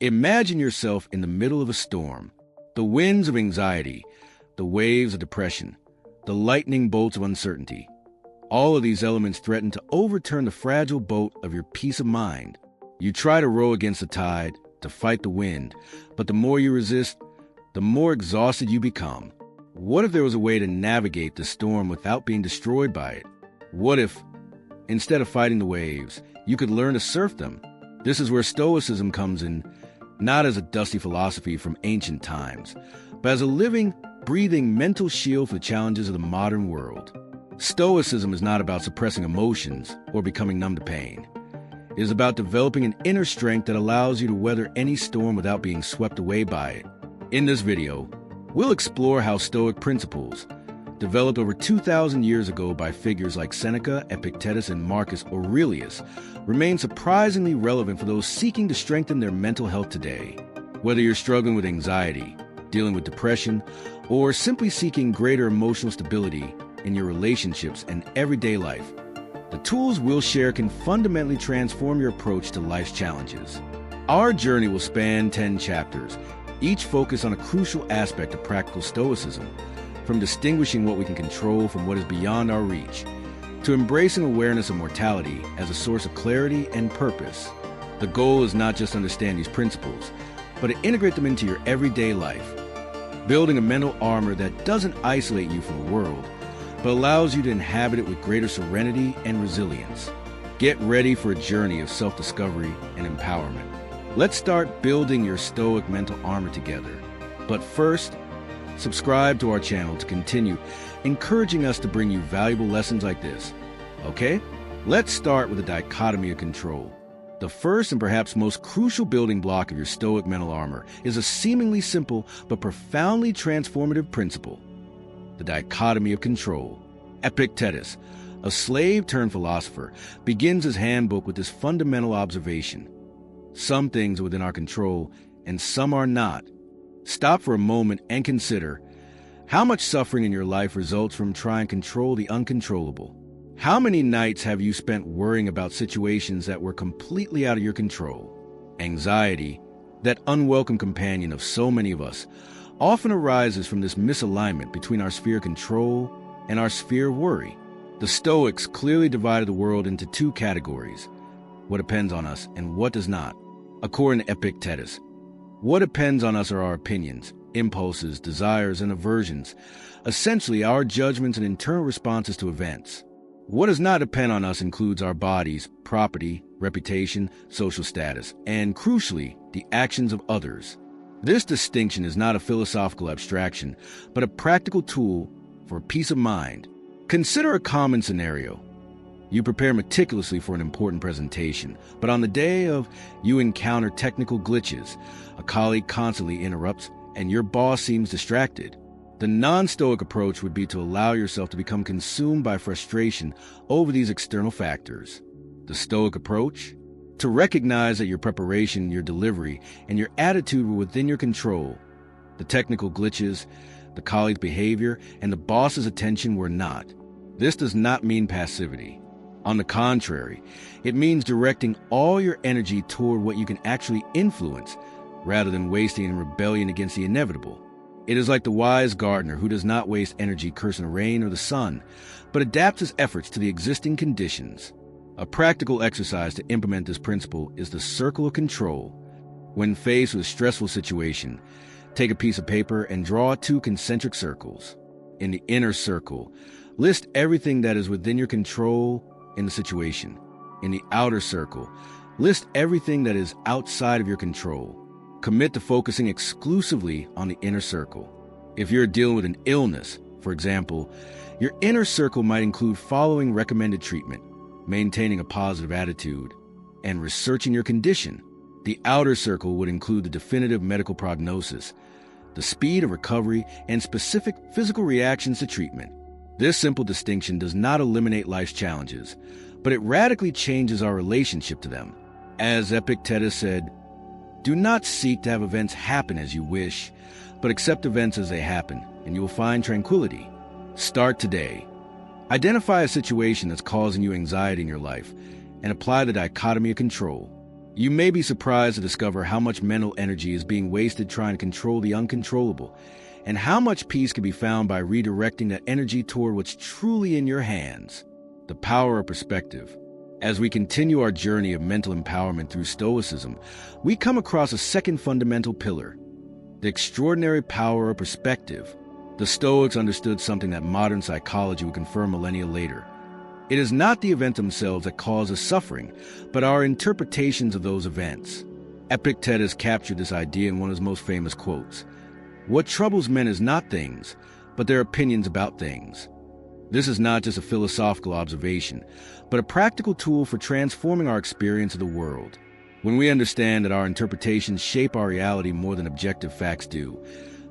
Imagine yourself in the middle of a storm. The winds of anxiety, the waves of depression, the lightning bolts of uncertainty. All of these elements threaten to overturn the fragile boat of your peace of mind. You try to row against the tide, to fight the wind, but the more you resist, the more exhausted you become. What if there was a way to navigate the storm without being destroyed by it? What if, instead of fighting the waves, you could learn to surf them? This is where Stoicism comes in, not as a dusty philosophy from ancient times, but as a living, breathing mental shield for the challenges of the modern world. Stoicism is not about suppressing emotions or becoming numb to pain. It is about developing an inner strength that allows you to weather any storm without being swept away by it. In this video, we'll explore how Stoic principles, developed over 2,000 years ago by figures like Seneca, Epictetus, and Marcus Aurelius, remain surprisingly relevant for those seeking to strengthen their mental health today. Whether you're struggling with anxiety, dealing with depression, or simply seeking greater emotional stability in your relationships and everyday life, the tools we'll share can fundamentally transform your approach to life's challenges. Our journey will span 10 chapters, each focused on a crucial aspect of practical Stoicism, from distinguishing what we can control from what is beyond our reach, to embracing awareness of mortality as a source of clarity and purpose. The goal is not just to understand these principles, but to integrate them into your everyday life, building a mental armor that doesn't isolate you from the world, but allows you to inhabit it with greater serenity and resilience. Get ready for a journey of self-discovery and empowerment. Let's start building your Stoic mental armor together. But first, subscribe to our channel to continue encouraging us to bring you valuable lessons like this. Okay? Let's start with the dichotomy of control. The first and perhaps most crucial building block of your Stoic mental armor is a seemingly simple but profoundly transformative principle: the dichotomy of control. Epictetus, a slave-turned-philosopher, begins his handbook with this fundamental observation: some things are within our control, and some are not. Stop for a moment and consider how much suffering in your life results from trying to control the uncontrollable. How many nights have you spent worrying about situations that were completely out of your control? Anxiety, that unwelcome companion of so many of us, often arises from this misalignment between our sphere of control and our sphere of worry. The Stoics clearly divided the world into two categories: what depends on us and what does not. According to Epictetus, what depends on us are our opinions, impulses, desires, and aversions, essentially our judgments and internal responses to events. What does not depend on us includes our bodies, property, reputation, social status, and, crucially, the actions of others. This distinction is not a philosophical abstraction, but a practical tool for peace of mind. Consider a common scenario. You prepare meticulously for an important presentation, but on the day of, you encounter technical glitches, a colleague constantly interrupts, and your boss seems distracted. The non-Stoic approach would be to allow yourself to become consumed by frustration over these external factors. The Stoic approach? To recognize that your preparation, your delivery, and your attitude were within your control. The technical glitches, the colleague's behavior, and the boss's attention were not. This does not mean passivity. On the contrary, it means directing all your energy toward what you can actually influence, rather than wasting in rebellion against the inevitable. It is like the wise gardener who does not waste energy cursing the rain or the sun, but adapts his efforts to the existing conditions. A practical exercise to implement this principle is the circle of control. When faced with a stressful situation, take a piece of paper and draw two concentric circles. In the inner circle, list everything that is within your control in the situation. In the outer circle, list everything that is outside of your control. Commit to focusing exclusively on the inner circle. If you're dealing with an illness, for example, your inner circle might include following recommended treatment, maintaining a positive attitude, and researching your condition. The outer circle would include the definitive medical prognosis, the speed of recovery, and specific physical reactions to treatment. This simple distinction does not eliminate life's challenges, but it radically changes our relationship to them. As Epictetus said, "Do not seek to have events happen as you wish, but accept events as they happen, and you will find tranquility." Start today. Identify a situation that's causing you anxiety in your life and apply the dichotomy of control. You may be surprised to discover how much mental energy is being wasted trying to control the uncontrollable, and how much peace can be found by redirecting that energy toward what's truly in your hands. The power of perspective. As we continue our journey of mental empowerment through Stoicism, we come across a second fundamental pillar: the extraordinary power of perspective. The Stoics understood something that modern psychology would confirm millennia later. It is not the events themselves that cause us suffering, but our interpretations of those events. Epictetus captured this idea in one of his most famous quotes: "What troubles men is not things, but their opinions about things." This is not just a philosophical observation, but a practical tool for transforming our experience of the world. When we understand that our interpretations shape our reality more than objective facts do,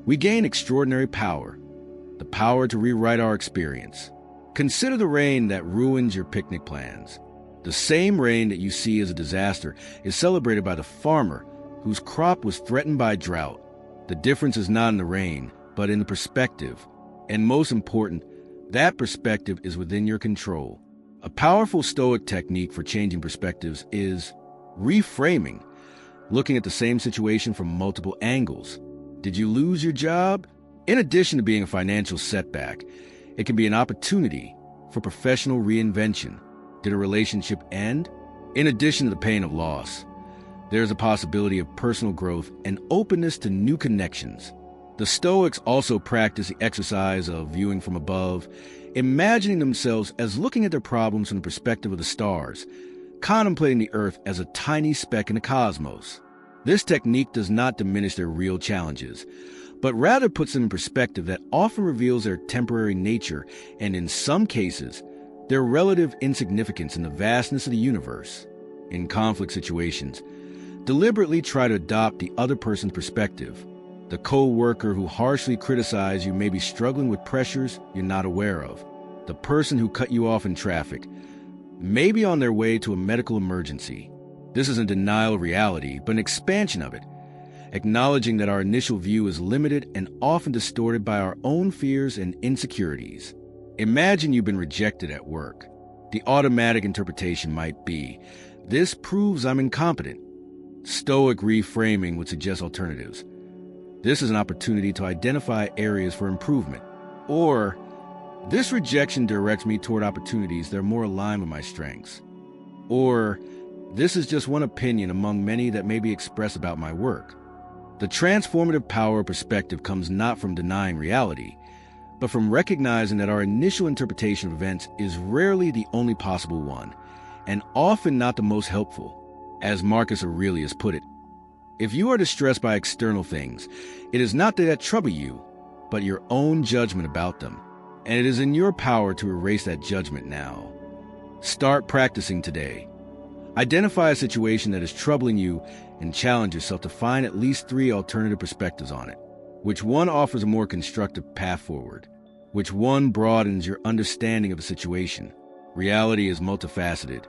we gain extraordinary power, the power to rewrite our experience. Consider the rain that ruins your picnic plans. The same rain that you see as a disaster is celebrated by the farmer whose crop was threatened by drought. The difference is not in the rain, but in the perspective. And most important, that perspective is within your control. A powerful Stoic technique for changing perspectives is reframing, looking at the same situation from multiple angles. Did you lose your job? In addition to being a financial setback, it can be an opportunity for professional reinvention. Did a relationship end? In addition to the pain of loss, there's a possibility of personal growth and openness to new connections. The Stoics also practice the exercise of viewing from above, imagining themselves as looking at their problems from the perspective of the stars, contemplating the earth as a tiny speck in the cosmos. This technique does not diminish their real challenges, but rather puts them in perspective that often reveals their temporary nature and, in some cases, their relative insignificance in the vastness of the universe. In conflict situations, deliberately try to adopt the other person's perspective. The co-worker who harshly criticizes you may be struggling with pressures you're not aware of. The person who cut you off in traffic may be on their way to a medical emergency. This isn't denial of reality, but an expansion of it, acknowledging that our initial view is limited and often distorted by our own fears and insecurities. Imagine you've been rejected at work. The automatic interpretation might be, "This proves I'm incompetent." Stoic reframing would suggest alternatives. This is an opportunity to identify areas for improvement. Or, "This rejection directs me toward opportunities that are more aligned with my strengths." Or, "This is just one opinion among many that may be expressed about my work." The transformative power of perspective comes not from denying reality, but from recognizing that our initial interpretation of events is rarely the only possible one, and often not the most helpful. As Marcus Aurelius put it, "If you are distressed by external things, it is not they that trouble you, but your own judgment about them, and it is in your power to erase that judgment now." Start practicing today. Identify a situation that is troubling you and challenge yourself to find at least 3 alternative perspectives on it. Which one offers a more constructive path forward? Which one broadens your understanding of the situation? Reality is multifaceted,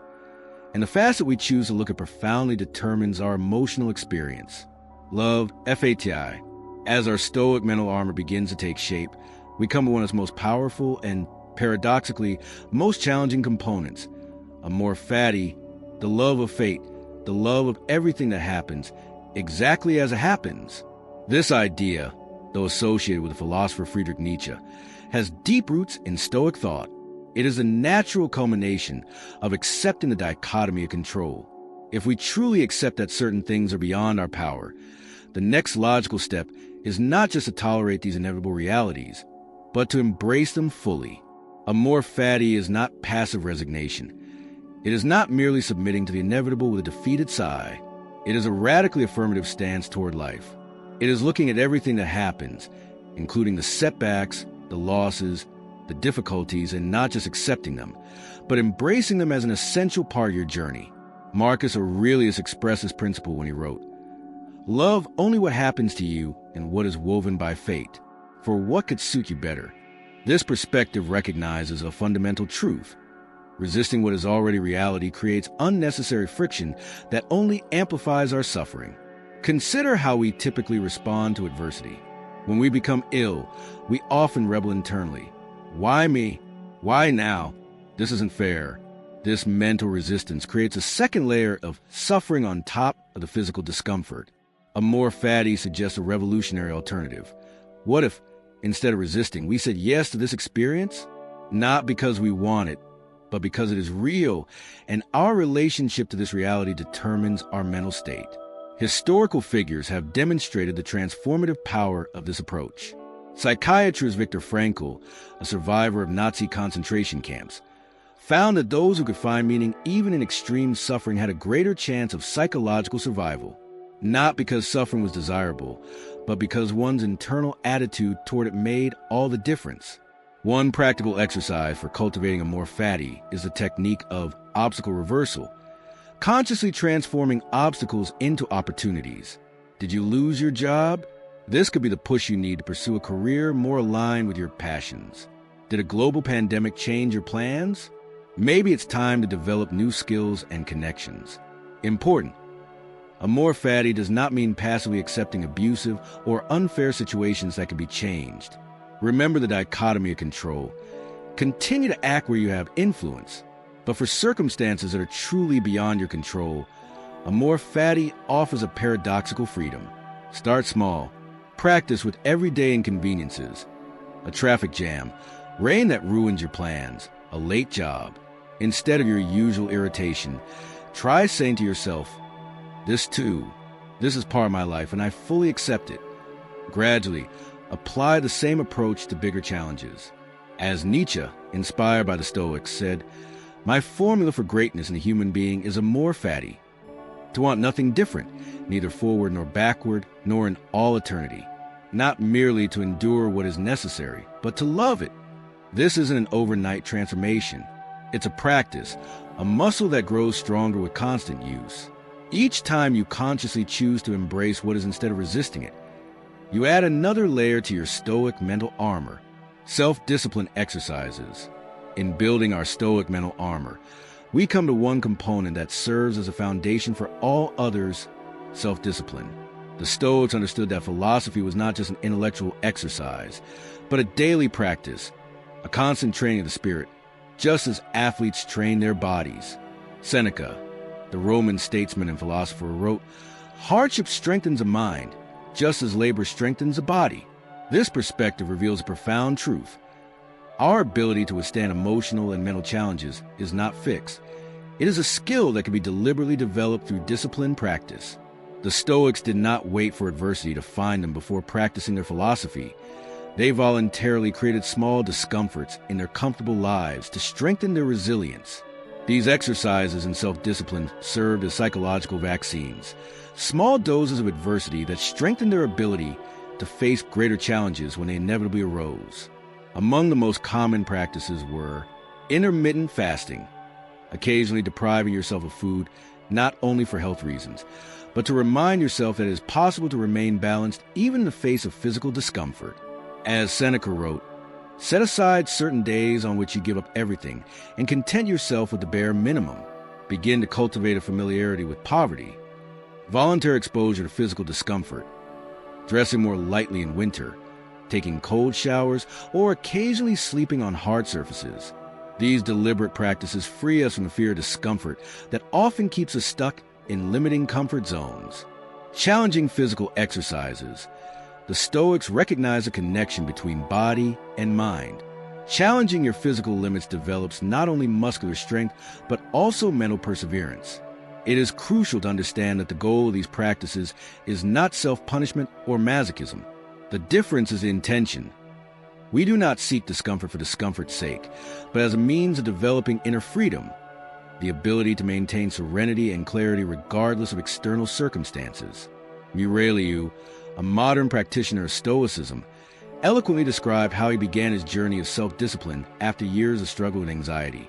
and the facet we choose to look at profoundly determines our emotional experience. Love, FATI. As our Stoic mental armor begins to take shape, we come to one of its most powerful and, paradoxically, most challenging components: amor fati, the love of fate, the love of everything that happens, exactly as it happens. This idea, though associated with the philosopher Friedrich Nietzsche, has deep roots in Stoic thought. It is a natural culmination of accepting the dichotomy of control. If we truly accept that certain things are beyond our power, the next logical step is not just to tolerate these inevitable realities, but to embrace them fully. Amor fati is not passive resignation. It is not merely submitting to the inevitable with a defeated sigh. It is a radically affirmative stance toward life. It is looking at everything that happens, including the setbacks, the losses, the difficulties, and not just accepting them, but embracing them as an essential part of your journey. Marcus Aurelius expressed this principle when he wrote, "Love only what happens to you and what is woven by fate, for what could suit you better?" This perspective recognizes a fundamental truth. Resisting what is already reality creates unnecessary friction that only amplifies our suffering. Consider how we typically respond to adversity. When we become ill, we often rebel internally. "Why me? Why now? This isn't fair." This mental resistance creates a second layer of suffering on top of the physical discomfort. Amor Fati suggests a revolutionary alternative. What if, instead of resisting, we said yes to this experience? Not because we want it, but because it is real, and our relationship to this reality determines our mental state. Historical figures have demonstrated the transformative power of this approach. Psychiatrist Viktor Frankl, a survivor of Nazi concentration camps, found that those who could find meaning even in extreme suffering had a greater chance of psychological survival, not because suffering was desirable, but because one's internal attitude toward it made all the difference. One practical exercise for cultivating Amor Fati is the technique of obstacle reversal, consciously transforming obstacles into opportunities. Did you lose your job? This could be the push you need to pursue a career more aligned with your passions. Did a global pandemic change your plans? Maybe it's time to develop new skills and connections. Important. Amor Fati does not mean passively accepting abusive or unfair situations that can be changed. Remember the dichotomy of control. Continue to act where you have influence, but for circumstances that are truly beyond your control, Amor Fati offers a paradoxical freedom. Start small. Practice with everyday inconveniences. A traffic jam, rain that ruins your plans, a late job. Instead of your usual irritation, try saying to yourself, this is part of my life and I fully accept it. Gradually, apply the same approach to bigger challenges. As Nietzsche, inspired by the Stoics, said, my formula for greatness in a human being is Amor Fati. To want nothing different, neither forward nor backward, nor in all eternity. Not merely to endure what is necessary, but to love it. This isn't an overnight transformation. It's a practice, a muscle that grows stronger with constant use. Each time you consciously choose to embrace what is instead of resisting it, you add another layer to your Stoic mental armor, self-discipline exercises. In building our Stoic mental armor, we come to one component that serves as a foundation for all others, self-discipline. The Stoics understood that philosophy was not just an intellectual exercise, but a daily practice, a constant training of the spirit, just as athletes train their bodies. Seneca, the Roman statesman and philosopher, wrote, hardship strengthens a mind, just as labor strengthens a body. This perspective reveals a profound truth. Our ability to withstand emotional and mental challenges is not fixed. It is a skill that can be deliberately developed through disciplined practice. The Stoics did not wait for adversity to find them before practicing their philosophy. They voluntarily created small discomforts in their comfortable lives to strengthen their resilience. These exercises in self-discipline served as psychological vaccines, small doses of adversity that strengthened their ability to face greater challenges when they inevitably arose. Among the most common practices were intermittent fasting, occasionally depriving yourself of food not only for health reasons, but to remind yourself that it is possible to remain balanced even in the face of physical discomfort. As Seneca wrote, set aside certain days on which you give up everything and content yourself with the bare minimum. Begin to cultivate a familiarity with poverty, voluntary exposure to physical discomfort, dressing more lightly in winter, taking cold showers, or occasionally sleeping on hard surfaces. These deliberate practices free us from the fear of discomfort that often keeps us stuck in limiting comfort zones. Challenging physical exercises. The Stoics recognize a connection between body and mind. Challenging your physical limits develops not only muscular strength, but also mental perseverance. It is crucial to understand that the goal of these practices is not self-punishment or masochism. The difference is intention. We do not seek discomfort for discomfort's sake, but as a means of developing inner freedom, the ability to maintain serenity and clarity regardless of external circumstances. Mureliu, a modern practitioner of Stoicism, eloquently described how he began his journey of self-discipline after years of struggle with anxiety.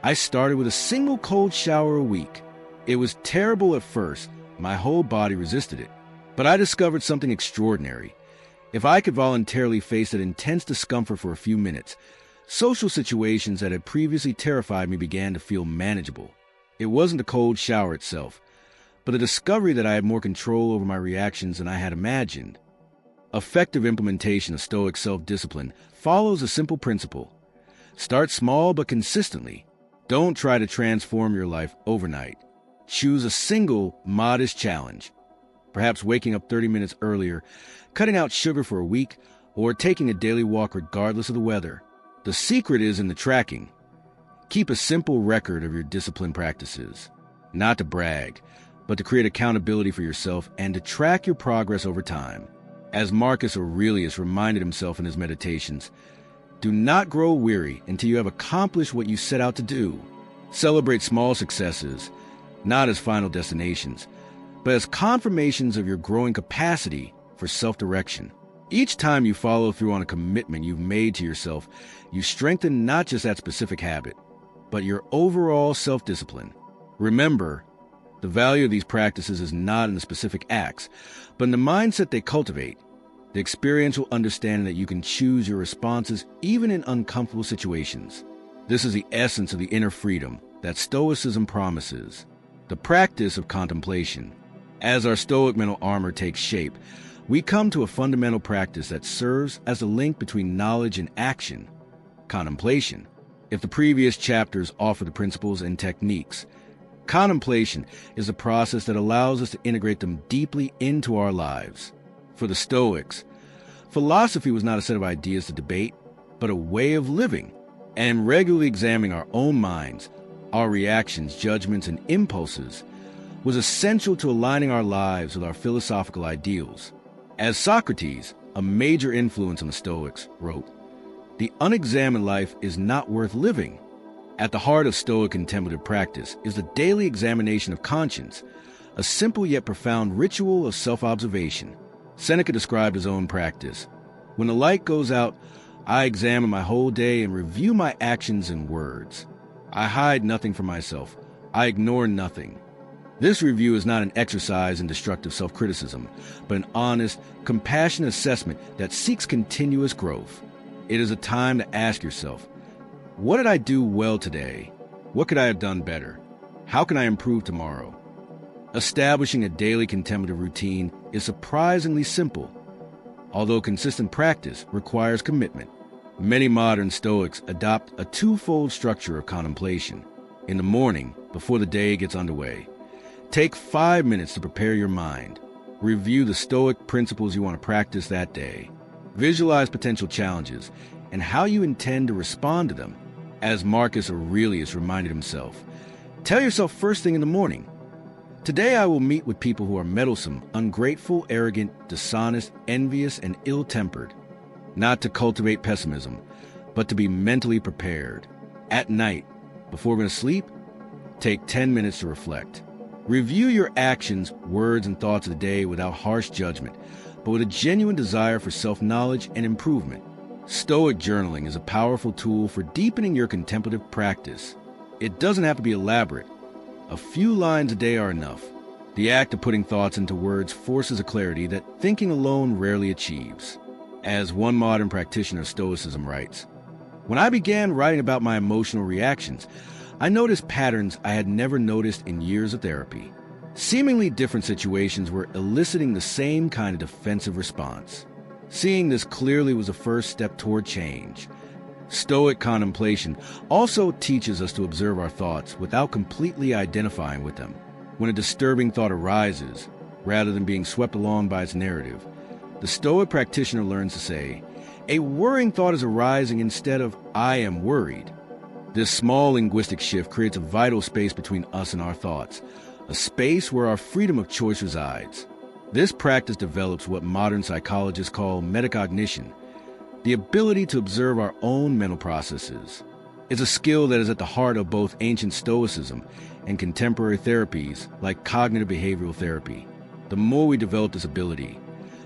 I started with a single cold shower a week. It was terrible at first. My whole body resisted it. But I discovered something extraordinary. If I could voluntarily face that intense discomfort for a few minutes, social situations that had previously terrified me began to feel manageable. It wasn't the cold shower itself, but the discovery that I had more control over my reactions than I had imagined. Effective implementation of Stoic self-discipline follows a simple principle. Start small but consistently. Don't try to transform your life overnight. Choose a single, modest challenge. Perhaps waking up 30 minutes earlier, cutting out sugar for a week, or taking a daily walk regardless of the weather. The secret is in the tracking. Keep a simple record of your discipline practices. Not to brag, but to create accountability for yourself and to track your progress over time. As Marcus Aurelius reminded himself in his meditations, do not grow weary until you have accomplished what you set out to do. Celebrate small successes, not as final destinations, but as confirmations of your growing capacity for self-direction. Each time you follow through on a commitment you've made to yourself, you strengthen not just that specific habit, but your overall self-discipline. Remember, the value of these practices is not in the specific acts, but in the mindset they cultivate, the experiential understanding that you can choose your responses even in uncomfortable situations. This is the essence of the inner freedom that Stoicism promises, the practice of contemplation. As our Stoic mental armor takes shape, we come to a fundamental practice that serves as a link between knowledge and action, contemplation. If the previous chapters offer the principles and techniques, contemplation is a process that allows us to integrate them deeply into our lives. For the Stoics, philosophy was not a set of ideas to debate, but a way of living. And regularly examining our own minds, our reactions, judgments, and impulses was essential to aligning our lives with our philosophical ideals. As Socrates, a major influence on the Stoics, wrote, "The unexamined life is not worth living." At the heart of Stoic contemplative practice is the daily examination of conscience, a simple yet profound ritual of self-observation. Seneca described his own practice. When the light goes out, I examine my whole day and review my actions and words. I hide nothing from myself. I ignore nothing. This review is not an exercise in destructive self-criticism, but an honest, compassionate assessment that seeks continuous growth. It is a time to ask yourself, what did I do well today? What could I have done better? How can I improve tomorrow? Establishing a daily contemplative routine is surprisingly simple, although consistent practice requires commitment. Many modern Stoics adopt a twofold structure of contemplation. In the morning, before the day gets underway, take 5 minutes to prepare your mind. Review the Stoic principles you want to practice that day. Visualize potential challenges and how you intend to respond to them. As Marcus Aurelius reminded himself, tell yourself first thing in the morning, today I will meet with people who are meddlesome, ungrateful, arrogant, dishonest, envious, and ill-tempered. Not to cultivate pessimism, but to be mentally prepared. At night, before going to sleep, take 10 minutes to reflect. Review your actions, words, and thoughts of the day without harsh judgment, but with a genuine desire for self-knowledge and improvement. Stoic journaling is a powerful tool for deepening your contemplative practice. It doesn't have to be elaborate. A few lines a day are enough. The act of putting thoughts into words forces a clarity that thinking alone rarely achieves. As one modern practitioner of Stoicism writes, when I began writing about my emotional reactions, I noticed patterns I had never noticed in years of therapy. Seemingly different situations were eliciting the same kind of defensive response. Seeing this clearly was a first step toward change. Stoic contemplation also teaches us to observe our thoughts without completely identifying with them. When a disturbing thought arises, rather than being swept along by its narrative, the Stoic practitioner learns to say, a worrying thought is arising instead of, I am worried. This small linguistic shift creates a vital space between us and our thoughts, a space where our freedom of choice resides. This practice develops what modern psychologists call metacognition, the ability to observe our own mental processes. It's a skill that is at the heart of both ancient Stoicism and contemporary therapies like cognitive behavioral therapy. The more we develop this ability,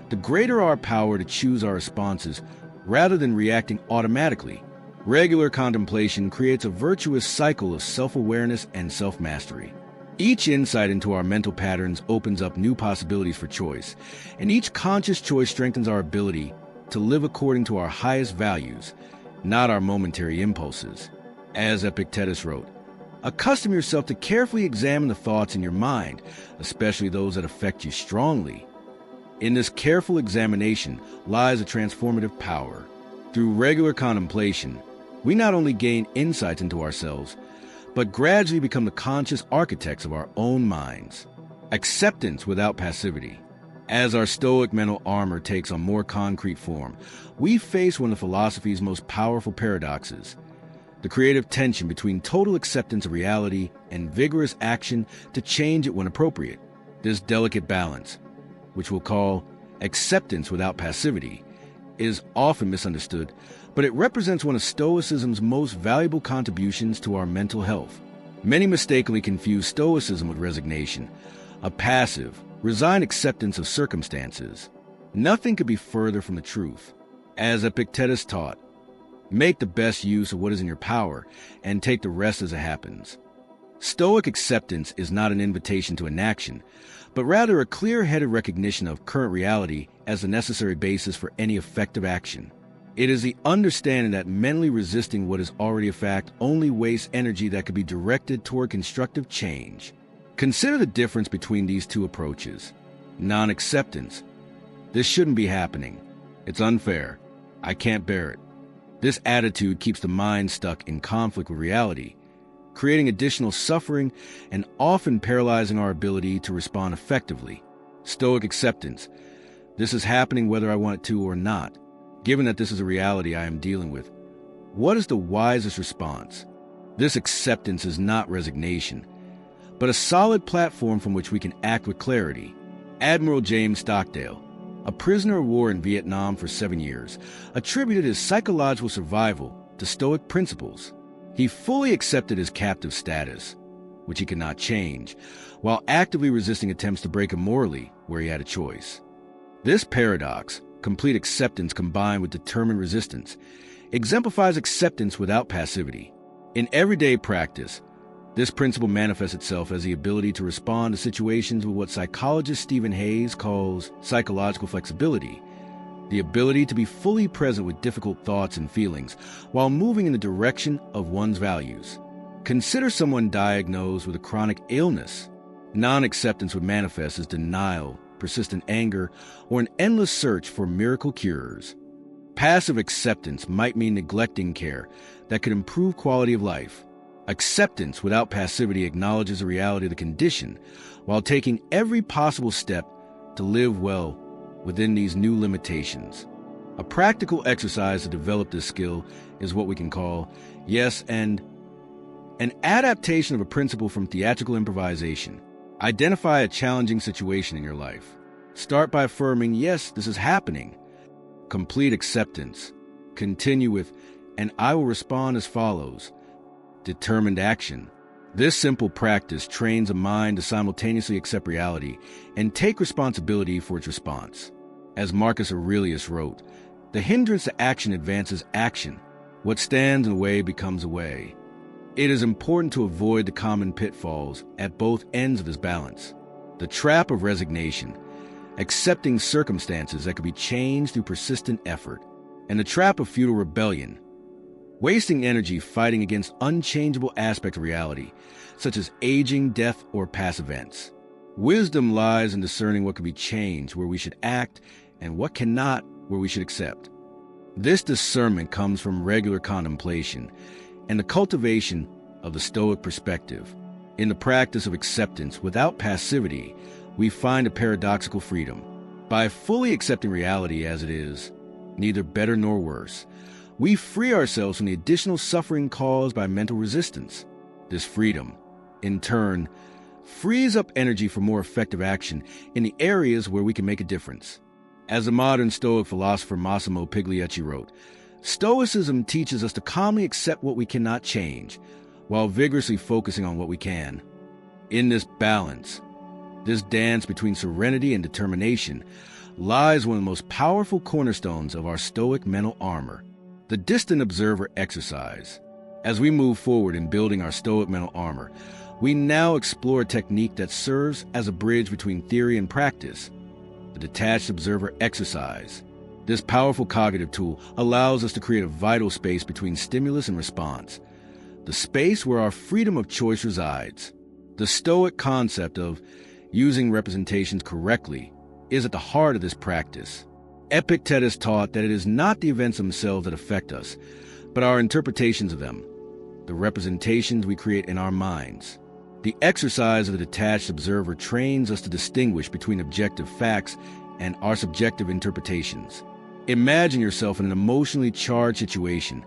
the greater our power to choose our responses rather than reacting automatically. Regular contemplation creates a virtuous cycle of self-awareness and self-mastery. Each insight into our mental patterns opens up new possibilities for choice, and each conscious choice strengthens our ability to live according to our highest values, not our momentary impulses. As Epictetus wrote, accustom yourself to carefully examine the thoughts in your mind, especially those that affect you strongly. In this careful examination lies a transformative power. Through regular contemplation, we not only gain insights into ourselves, but gradually become the conscious architects of our own minds. Acceptance without passivity. As our Stoic mental armor takes on more concrete form, we face one of philosophy's most powerful paradoxes: the creative tension between total acceptance of reality and vigorous action to change it when appropriate. This delicate balance, which we'll call acceptance without passivity, is often misunderstood, but it represents one of Stoicism's most valuable contributions to our mental health. Many mistakenly confuse Stoicism with resignation, a passive, resigned acceptance of circumstances. Nothing could be further from the truth. As Epictetus taught, make the best use of what is in your power and take the rest as it happens. Stoic acceptance is not an invitation to inaction, but rather a clear-headed recognition of current reality as the necessary basis for any effective action. It is the understanding that mentally resisting what is already a fact only wastes energy that could be directed toward constructive change. Consider the difference between these two approaches. Non-acceptance. This shouldn't be happening. It's unfair. I can't bear it. This attitude keeps the mind stuck in conflict with reality, creating additional suffering and often paralyzing our ability to respond effectively. Stoic acceptance. This is happening whether I want it to or not. Given that this is a reality I am dealing with, what is the wisest response? This acceptance is not resignation, but a solid platform from which we can act with clarity. Admiral James Stockdale, a prisoner of war in Vietnam for 7 years, attributed his psychological survival to Stoic principles. He fully accepted his captive status, which he could not change, while actively resisting attempts to break him morally where he had a choice. This paradox, complete acceptance combined with determined resistance, exemplifies acceptance without passivity. In everyday practice, this principle manifests itself as the ability to respond to situations with what psychologist Stephen Hayes calls psychological flexibility, the ability to be fully present with difficult thoughts and feelings while moving in the direction of one's values. Consider someone diagnosed with a chronic illness. Non-acceptance would manifest as denial, persistent anger, or an endless search for miracle cures. Passive acceptance might mean neglecting care that could improve quality of life. Acceptance without passivity acknowledges the reality of the condition while taking every possible step to live well within these new limitations. A practical exercise to develop this skill is what we can call yes and an adaptation of a principle from theatrical improvisation. Identify a challenging situation in your life. Start by affirming, yes, this is happening. Complete acceptance. Continue with, and I will respond as follows. Determined action. This simple practice trains a mind to simultaneously accept reality and take responsibility for its response. As Marcus Aurelius wrote, the hindrance to action advances action. What stands in the way becomes a way. It is important to avoid the common pitfalls at both ends of this balance. The trap of resignation, accepting circumstances that could be changed through persistent effort, and the trap of futile rebellion, wasting energy fighting against unchangeable aspects of reality, such as aging, death, or past events. Wisdom lies in discerning what can be changed, where we should act, and what cannot, where we should accept. This discernment comes from regular contemplation and the cultivation of the Stoic perspective. In the practice of acceptance without passivity, we find a paradoxical freedom. By fully accepting reality as it is, neither better nor worse, we free ourselves from the additional suffering caused by mental resistance. This freedom, in turn, frees up energy for more effective action in the areas where we can make a difference. As the modern Stoic philosopher Massimo Pigliucci wrote, Stoicism teaches us to calmly accept what we cannot change, while vigorously focusing on what we can. In this balance, this dance between serenity and determination, lies one of the most powerful cornerstones of our Stoic mental armor, the distant observer exercise. As we move forward in building our Stoic mental armor, we now explore a technique that serves as a bridge between theory and practice, the detached observer exercise. This powerful cognitive tool allows us to create a vital space between stimulus and response, the space where our freedom of choice resides. The Stoic concept of using representations correctly is at the heart of this practice. Epictetus taught that it is not the events themselves that affect us, but our interpretations of them. The the representations we create in our minds. The exercise of the detached observer trains us to distinguish between objective facts and our subjective interpretations. Imagine yourself in an emotionally charged situation,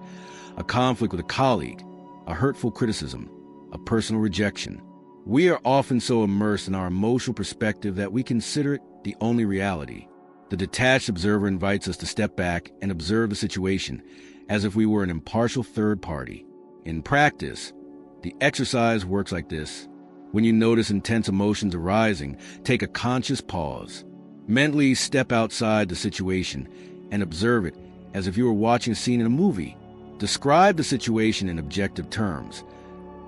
a conflict with a colleague, a hurtful criticism, a personal rejection. We are often so immersed in our emotional perspective that we consider it the only reality. The detached observer invites us to step back and observe the situation as if we were an impartial third party. In practice, the exercise works like this. When you notice intense emotions arising, take a conscious pause. Mentally step outside the situation and observe it as if you were watching a scene in a movie. Describe the situation in objective terms,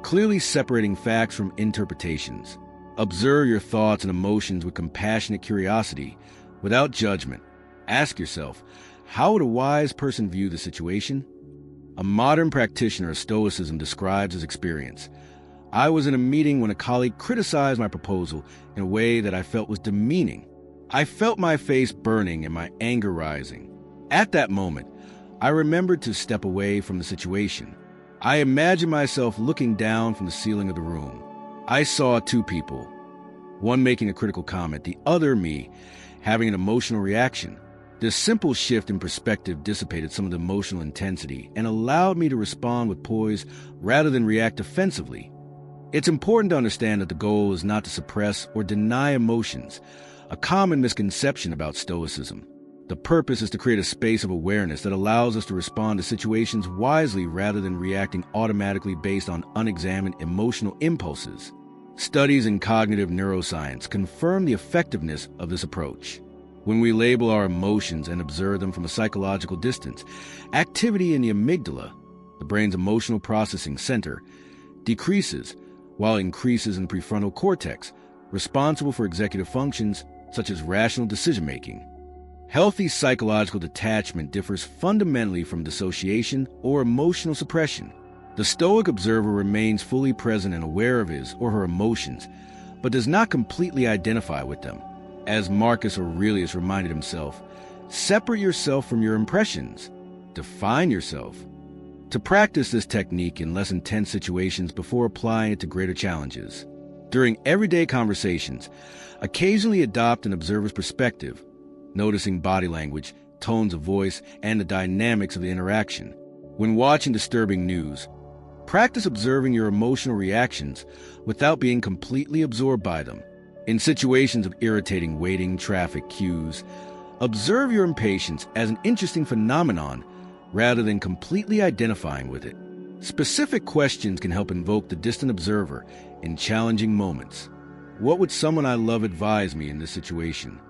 clearly separating facts from interpretations. Observe your thoughts and emotions with compassionate curiosity, without judgment. Ask yourself, how would a wise person view the situation? A modern practitioner of Stoicism describes his experience. I was in a meeting when a colleague criticized my proposal in a way that I felt was demeaning. I felt my face burning and my anger rising. At that moment, I remembered to step away from the situation. I imagined myself looking down from the ceiling of the room. I saw two people, one making a critical comment, the other me having an emotional reaction. This simple shift in perspective dissipated some of the emotional intensity and allowed me to respond with poise rather than react defensively. It's important to understand that the goal is not to suppress or deny emotions, a common misconception about Stoicism. The purpose is to create a space of awareness that allows us to respond to situations wisely rather than reacting automatically based on unexamined emotional impulses. Studies in cognitive neuroscience confirm the effectiveness of this approach. When we label our emotions and observe them from a psychological distance, activity in the amygdala, the brain's emotional processing center, decreases, while increases in prefrontal cortex, responsible for executive functions such as rational decision-making. Healthy psychological detachment differs fundamentally from dissociation or emotional suppression. The Stoic observer remains fully present and aware of his or her emotions, but does not completely identify with them. As Marcus Aurelius reminded himself, separate yourself from your impressions. Define yourself. To practice this technique in less intense situations before applying it to greater challenges. During everyday conversations, occasionally adopt an observer's perspective, noticing body language, tones of voice, and the dynamics of the interaction. When watching disturbing news, practice observing your emotional reactions without being completely absorbed by them. In situations of irritating waiting, traffic, queues, observe your impatience as an interesting phenomenon rather than completely identifying with it. Specific questions can help invoke the distant observer in challenging moments. What would someone I love advise me in this situation?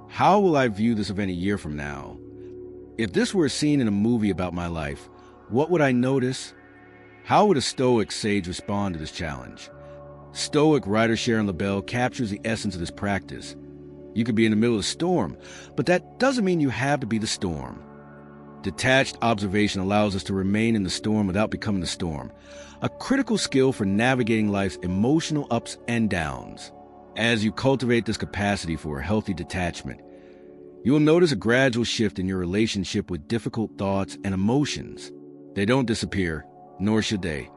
How will I view this event a year from now? If this were a scene in a movie about my life, what would I notice? How would a Stoic sage respond to this challenge? Stoic writer Sharon LaBelle captures the essence of this practice. You could be in the middle of a storm, but that doesn't mean you have to be the storm. Detached observation allows us to remain in the storm without becoming the storm, a critical skill for navigating life's emotional ups and downs. As you cultivate this capacity for a healthy detachment, you will notice a gradual shift in your relationship with difficult thoughts and emotions. They don't disappear, nor should they,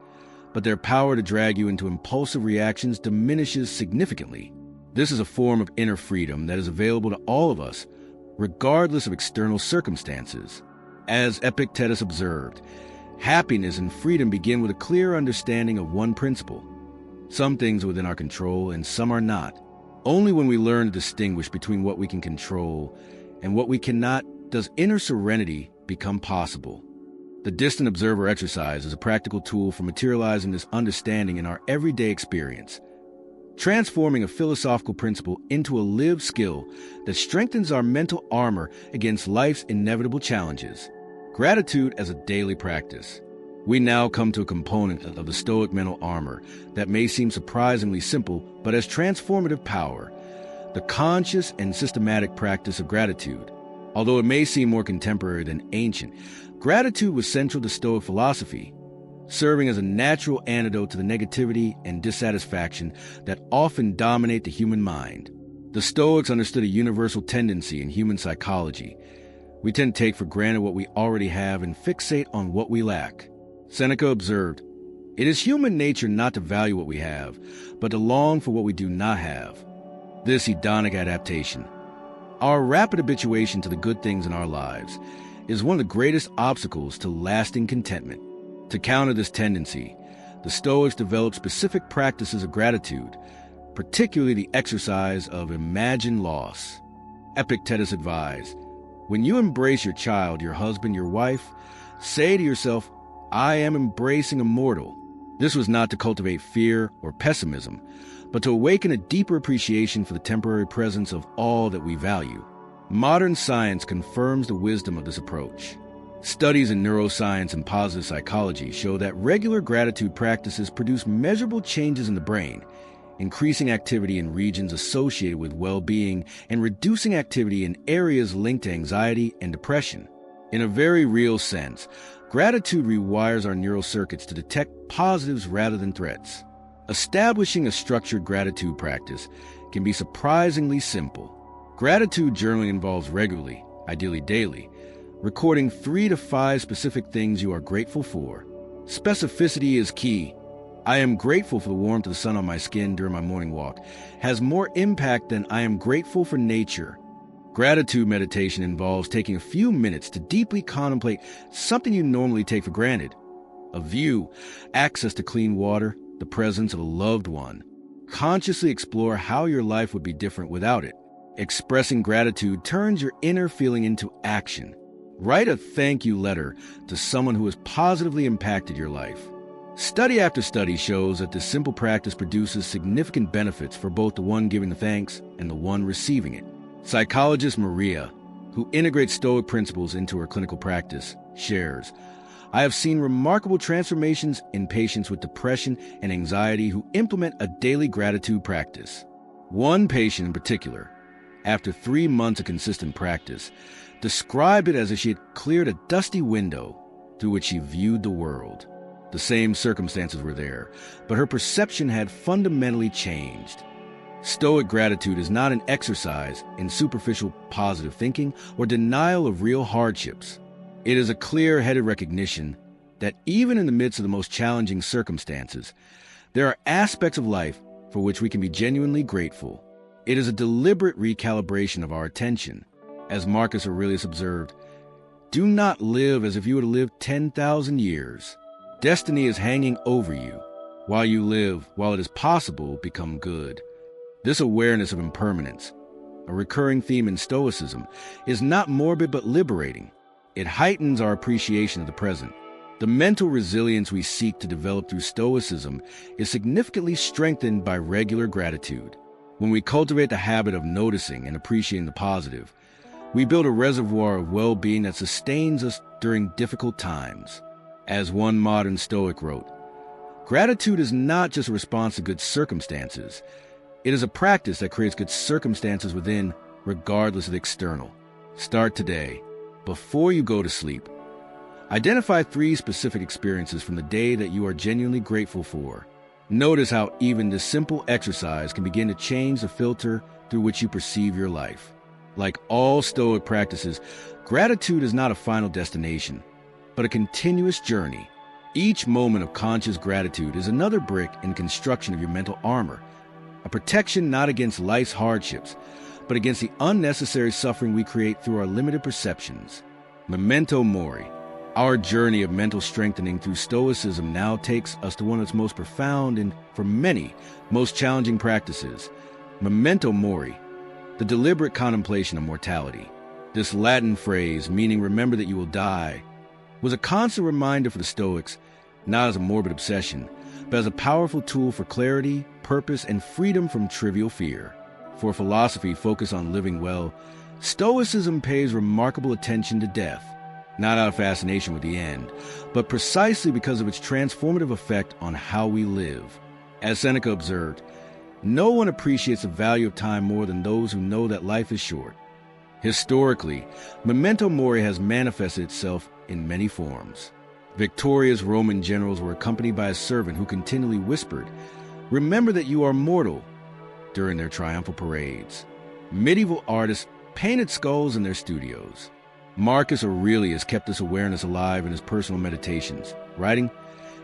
but their power to drag you into impulsive reactions diminishes significantly. This is a form of inner freedom that is available to all of us, regardless of external circumstances. As Epictetus observed, happiness and freedom begin with a clear understanding of one principle. Some things are within our control and some are not. Only when we learn to distinguish between what we can control and what we cannot does inner serenity become possible. The distant observer exercise is a practical tool for materializing this understanding in our everyday experience, transforming a philosophical principle into a lived skill that strengthens our mental armor against life's inevitable challenges. Gratitude as a daily practice. We now come to a component of the Stoic mental armor that may seem surprisingly simple, but has transformative power: the conscious and systematic practice of gratitude. Although it may seem more contemporary than ancient, gratitude was central to Stoic philosophy, serving as a natural antidote to the negativity and dissatisfaction that often dominate the human mind. The Stoics understood a universal tendency in human psychology. We tend to take for granted what we already have and fixate on what we lack. Seneca observed, It is human nature not to value what we have, but to long for what we do not have. This hedonic adaptation, our rapid habituation to the good things in our lives, is one of the greatest obstacles to lasting contentment. To counter this tendency, the Stoics developed specific practices of gratitude, particularly the exercise of imagined loss. Epictetus advised, when you embrace your child, your husband, your wife, say to yourself, I am embracing a mortal. This was not to cultivate fear or pessimism, but to awaken a deeper appreciation for the temporary presence of all that we value. Modern science confirms the wisdom of this approach. Studies in neuroscience and positive psychology show that regular gratitude practices produce measurable changes in the brain, increasing activity in regions associated with well-being and reducing activity in areas linked to anxiety and depression. In a very real sense, gratitude rewires our neural circuits to detect positives rather than threats. Establishing a structured gratitude practice can be surprisingly simple. Gratitude journaling involves regularly, ideally daily, recording 3 to 5 specific things you are grateful for. Specificity is key. I am grateful for the warmth of the sun on my skin during my morning walk has more impact than I am grateful for nature. Gratitude meditation involves taking a few minutes to deeply contemplate something you normally take for granted. A view, access to clean water, the presence of a loved one. Consciously explore how your life would be different without it. Expressing gratitude turns your inner feeling into action. Write a thank you letter to someone who has positively impacted your life. Study after study shows that this simple practice produces significant benefits for both the one giving the thanks and the one receiving it. Psychologist Maria, who integrates Stoic principles into her clinical practice, shares, I have seen remarkable transformations in patients with depression and anxiety who implement a daily gratitude practice. One patient in particular, after 3 months of consistent practice, described it as if she had cleared a dusty window through which she viewed the world. The same circumstances were there, but her perception had fundamentally changed. Stoic gratitude is not an exercise in superficial positive thinking or denial of real hardships. It is a clear-headed recognition that even in the midst of the most challenging circumstances, there are aspects of life for which we can be genuinely grateful. It is a deliberate recalibration of our attention. As Marcus Aurelius observed, do not live as if you were to live 10,000 years. Destiny is hanging over you. While you live, while it is possible, become good. This awareness of impermanence, a recurring theme in Stoicism, is not morbid but liberating. It heightens our appreciation of the present. The mental resilience we seek to develop through Stoicism is significantly strengthened by regular gratitude. When we cultivate the habit of noticing and appreciating the positive, we build a reservoir of well-being that sustains us during difficult times. As one modern Stoic wrote, gratitude is not just a response to good circumstances. It is a practice that creates good circumstances within, regardless of the external. Start today. Before you go to sleep, identify 3 specific experiences from the day that you are genuinely grateful for. Notice how even this simple exercise can begin to change the filter through which you perceive your life. Like all Stoic practices, gratitude is not a final destination, but a continuous journey. Each moment of conscious gratitude is another brick in the construction of your mental armor, a protection not against life's hardships, but against the unnecessary suffering we create through our limited perceptions. Memento mori. Our journey of mental strengthening through Stoicism now takes us to one of its most profound and, for many, most challenging practices. Memento mori, the deliberate contemplation of mortality. This Latin phrase, meaning remember that you will die, was a constant reminder for the Stoics, not as a morbid obsession, but as a powerful tool for clarity, purpose, and freedom from trivial fear. For a philosophy focused on living well, Stoicism pays remarkable attention to death, not out of fascination with the end, but precisely because of its transformative effect on how we live. As Seneca observed, no one appreciates the value of time more than those who know that life is short. Historically, memento mori has manifested itself in many forms. Victorious Roman generals were accompanied by a servant who continually whispered, "Remember that you are mortal," during their triumphal parades. Medieval artists painted skulls in their studios. Marcus Aurelius kept this awareness alive in his personal meditations, writing,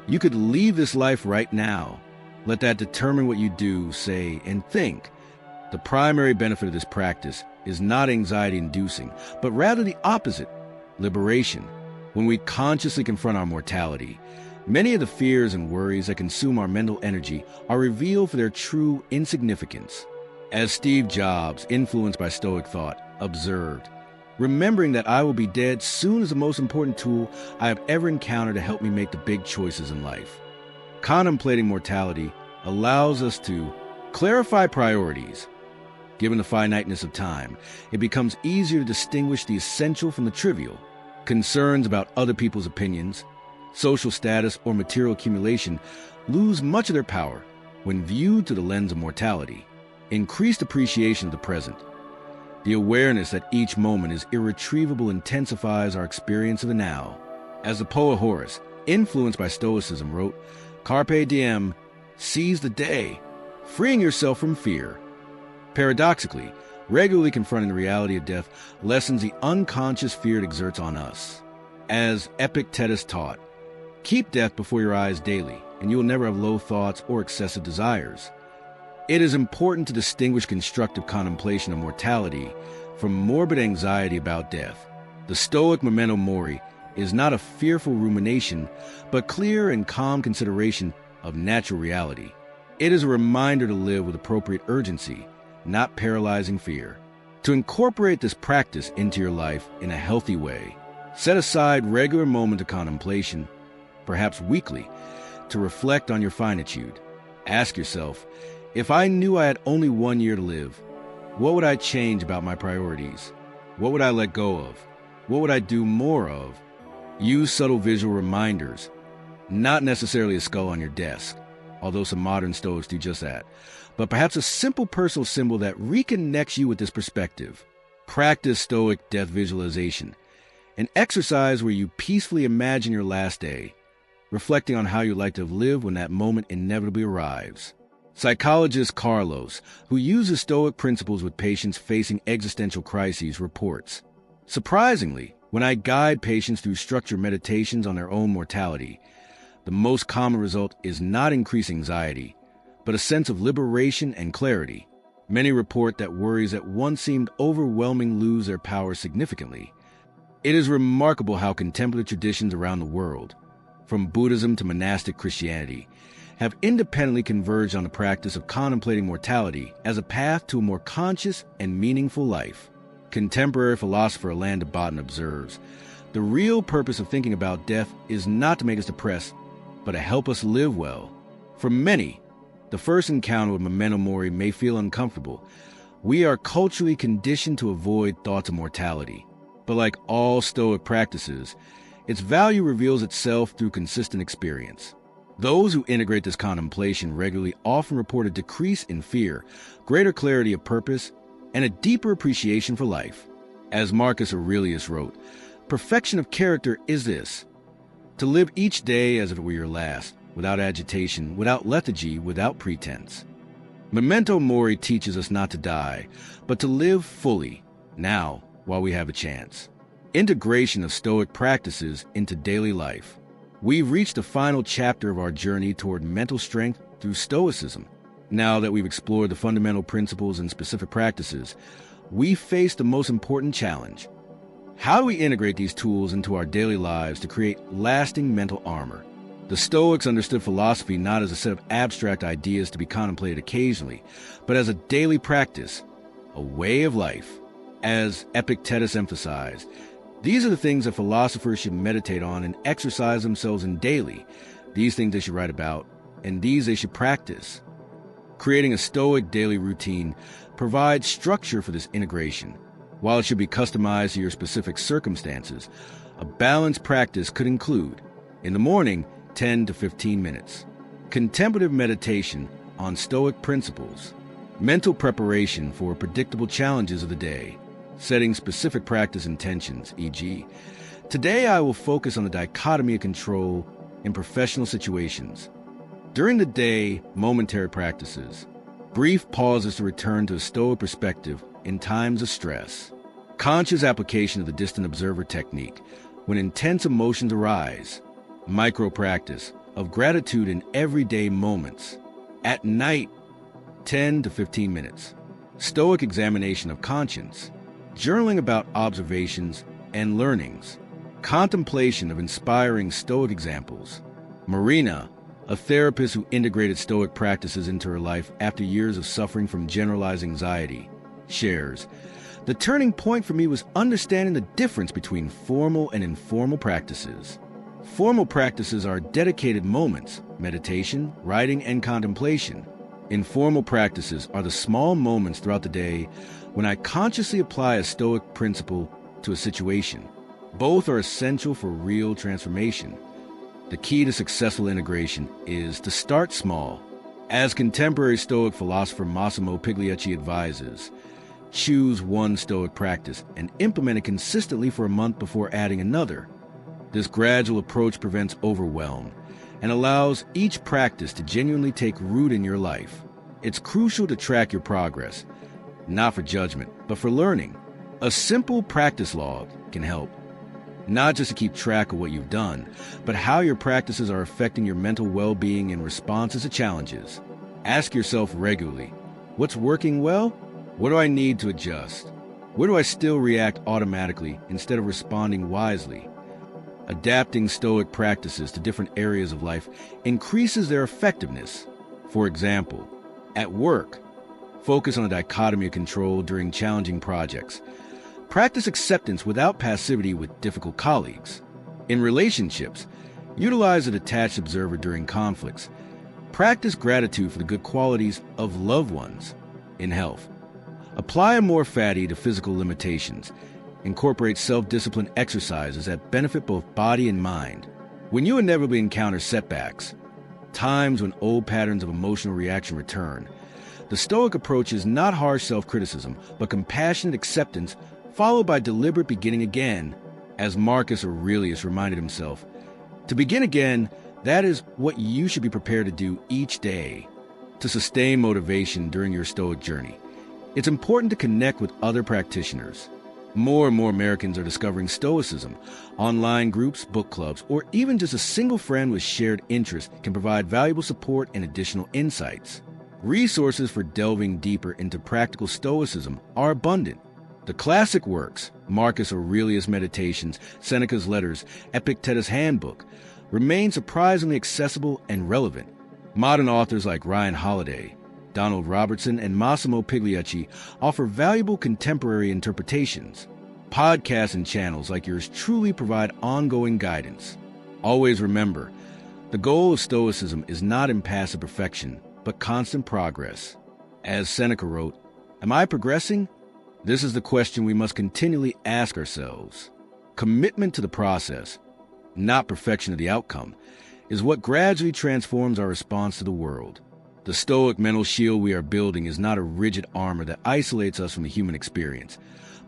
You could leave this life right now. Let that determine what you do, say, and think. The primary benefit of this practice is not anxiety-inducing, but rather the opposite, liberation. When we consciously confront our mortality, many of the fears and worries that consume our mental energy are revealed for their true insignificance. As Steve Jobs, influenced by Stoic thought, observed, "Remembering that I will be dead soon is the most important tool I have ever encountered to help me make the big choices in life." Contemplating mortality allows us to clarify priorities. Given the finiteness of time, it becomes easier to distinguish the essential from the trivial. Concerns about other people's opinions, social status, or material accumulation lose much of their power when viewed through the lens of mortality. Increased appreciation of the present. The awareness that each moment is irretrievable intensifies our experience of the now. As the poet Horace, influenced by Stoicism, wrote, "Carpe diem, seize the day, freeing yourself from fear." Paradoxically, regularly confronting the reality of death lessens the unconscious fear it exerts on us. As Epictetus taught, "Keep death before your eyes daily, and you will never have low thoughts or excessive desires." It is important to distinguish constructive contemplation of mortality from morbid anxiety about death. The Stoic memento mori is not a fearful rumination, but clear and calm consideration of natural reality. It is a reminder to live with appropriate urgency, not paralyzing fear. To incorporate this practice into your life in a healthy way, set aside regular moments of contemplation, perhaps weekly, to reflect on your finitude. Ask yourself, if I knew I had only 1 year to live, what would I change about my priorities? What would I let go of? What would I do more of? Use subtle visual reminders, not necessarily a skull on your desk, although some modern Stoics do just that, but perhaps a simple personal symbol that reconnects you with this perspective. Practice Stoic death visualization, an exercise where you peacefully imagine your last day, reflecting on how you'd like to have lived when that moment inevitably arrives. Psychologist Carlos, who uses Stoic principles with patients facing existential crises, reports, "Surprisingly, when I guide patients through structured meditations on their own mortality, the most common result is not increased anxiety, but a sense of liberation and clarity. Many report that worries that once seemed overwhelming lose their power significantly. It is remarkable how contemplative traditions around the world, from Buddhism to monastic Christianity, have independently converged on the practice of contemplating mortality as a path to a more conscious and meaningful life." Contemporary philosopher Alain de Botton observes, "The real purpose of thinking about death is not to make us depressed, but to help us live well." For many, the first encounter with memento mori may feel uncomfortable. We are culturally conditioned to avoid thoughts of mortality. But like all Stoic practices, its value reveals itself through consistent experience. Those who integrate this contemplation regularly often report a decrease in fear, greater clarity of purpose, and a deeper appreciation for life. As Marcus Aurelius wrote, "Perfection of character is this: to live each day as if it were your last, without agitation, without lethargy, without pretense." Memento mori teaches us not to die, but to live fully, now, while we have a chance. Integration of Stoic practices into daily life. We've reached the final chapter of our journey toward mental strength through Stoicism. Now that we've explored the fundamental principles and specific practices, we face the most important challenge. How do we integrate these tools into our daily lives to create lasting mental armor? The Stoics understood philosophy not as a set of abstract ideas to be contemplated occasionally, but as a daily practice, a way of life. As Epictetus emphasized, these are the things that philosophers should meditate on and exercise themselves in daily. These things they should write about, and these they should practice. Creating a Stoic daily routine provides structure for this integration. While it should be customized to your specific circumstances, a balanced practice could include, in the morning, 10 to 15 minutes, contemplative meditation on Stoic principles, mental preparation for predictable challenges of the day, setting specific practice intentions, e.g., today I will focus on the dichotomy of control in professional situations. During the day, momentary practices, brief pauses to return to a Stoic perspective in times of stress, conscious application of the distant observer technique when intense emotions arise, micro practice, of gratitude in everyday moments. At night, 10 to 15 minutes. Stoic examination of conscience. Journaling about observations and learnings. Contemplation of inspiring Stoic examples. Marina, a therapist who integrated Stoic practices into her life after years of suffering from generalized anxiety, shares, "The turning point for me was understanding the difference between formal and informal practices. Formal practices are dedicated moments, meditation, writing, and contemplation. Informal practices are the small moments throughout the day when I consciously apply a Stoic principle to a situation. Both are essential for real transformation. The key to successful integration is to start small. As contemporary Stoic philosopher Massimo Pigliucci advises, choose one Stoic practice and implement it consistently for a month before adding another. This gradual approach prevents overwhelm and allows each practice to genuinely take root in your life. It's crucial to track your progress, not for judgment, but for learning. A simple practice log can help, not just to keep track of what you've done, but how your practices are affecting your mental well-being and responses to challenges. Ask yourself regularly, what's working well? What do I need to adjust? Where do I still react automatically instead of responding wisely? Adapting Stoic practices to different areas of life increases their effectiveness. For example, at work, focus on a dichotomy of control during challenging projects. Practice acceptance without passivity with difficult colleagues. In relationships, utilize a detached observer during conflicts. Practice gratitude for the good qualities of loved ones. In health, apply amor fati to physical limitations. Incorporate self-discipline exercises that benefit both body and mind. When you inevitably encounter setbacks, times when old patterns of emotional reaction return, the Stoic approach is not harsh self-criticism, but compassionate acceptance followed by deliberate beginning again. As Marcus Aurelius reminded himself, to begin again, that is what you should be prepared to do each day. To sustain motivation during your Stoic journey, it's important to connect with other practitioners. More and more Americans are discovering Stoicism. Online groups, book clubs, or even just a single friend with shared interests can provide valuable support and additional insights. Resources for delving deeper into practical Stoicism are abundant. The classic works, Marcus Aurelius' Meditations, Seneca's Letters, Epictetus' Handbook, remain surprisingly accessible and relevant. Modern authors like Ryan Holiday, Donald Robertson, and Massimo Pigliucci offer valuable contemporary interpretations. Podcasts and channels like yours truly provide ongoing guidance. Always remember, the goal of Stoicism is not impassive perfection, but constant progress. As Seneca wrote, "Am I progressing?" This is the question we must continually ask ourselves. Commitment to the process, not perfection of the outcome, is what gradually transforms our response to the world. The Stoic mental shield we are building is not a rigid armor that isolates us from the human experience,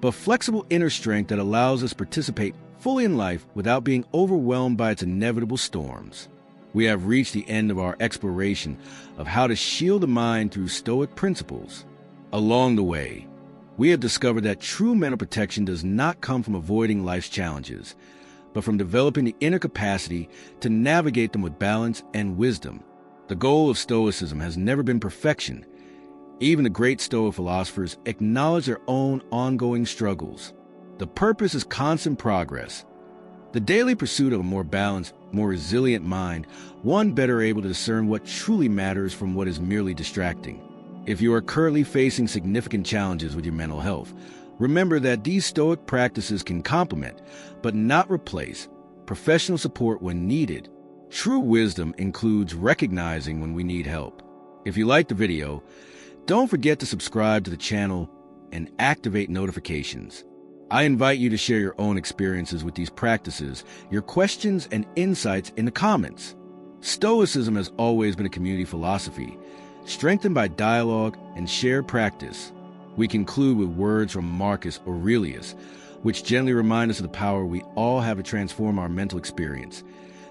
but flexible inner strength that allows us to participate fully in life without being overwhelmed by its inevitable storms. We have reached the end of our exploration of how to shield the mind through Stoic principles. Along the way, we have discovered that true mental protection does not come from avoiding life's challenges, but from developing the inner capacity to navigate them with balance and wisdom. The goal of Stoicism has never been perfection. Even the great Stoic philosophers acknowledge their own ongoing struggles. The purpose is constant progress. The daily pursuit of a more balanced, more resilient mind, one better able to discern what truly matters from what is merely distracting. If you are currently facing significant challenges with your mental health, remember that these Stoic practices can complement, but not replace, professional support when needed. True wisdom includes recognizing when we need help. If you liked the video, don't forget to subscribe to the channel and activate notifications. I invite you to share your own experiences with these practices, your questions and insights in the comments. Stoicism has always been a community philosophy, strengthened by dialogue and shared practice. We conclude with words from Marcus Aurelius, which gently remind us of the power we all have to transform our mental experience.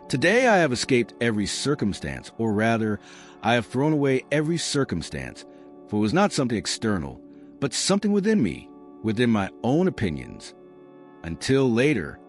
Today I have escaped every circumstance, or rather, I have thrown away every circumstance, for it was not something external, but something within me, within my own opinions. Until later,